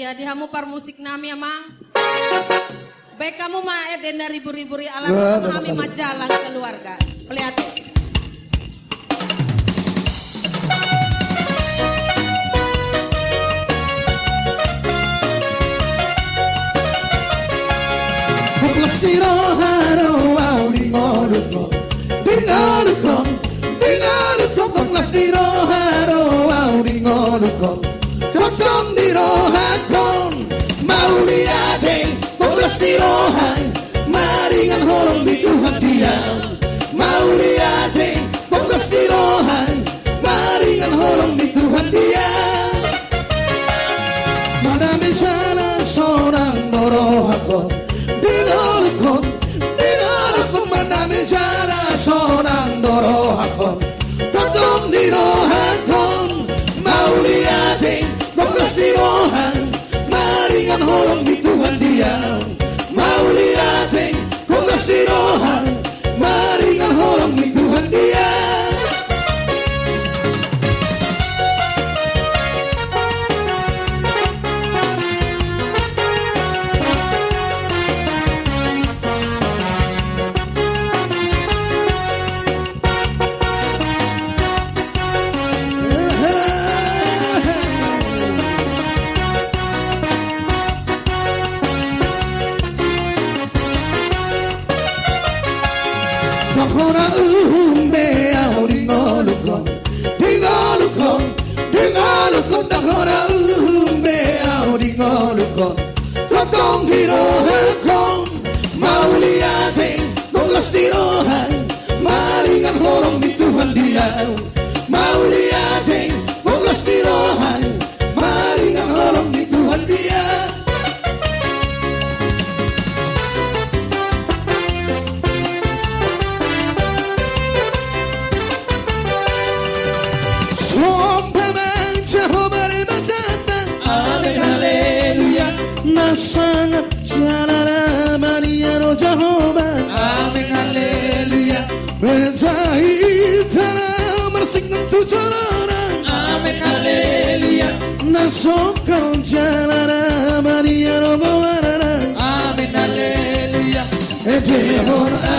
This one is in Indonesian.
Iya, dihamu par musik nami amang. Baik kamu mah edenda ribu-ribu alat kami majalah keluarga. Pelihati. Maringan holong di Tuhan diam. Mau lihat fokus di rohan. Maringan holong di Tuhan diam. Mana bicara seorang norohakon. Dinarukon mana bicara seorang norohakon. Totong di rohakon. Mau lihat fokus di rohan. Maringan holong di Tuhan diam. Mau lihat fokus di rohan. Maringan holong di Tuhan diam. Bahora umbe auringolukon, dingolukon, bahora umbe auringolukon, totong dirohakon, mau lihat tonglas dirohan, maringan holong di Tuhan diam, mau lihat tonglas dirohan, maringan holong di Tuhan diam. Sangat jalana maniano Jehovah. Amin haleluya. Menjahit tanah mersingkan tujuan. Amin haleluya. Nasokal jalana maniano bawarana. Amin haleluya. Jehovah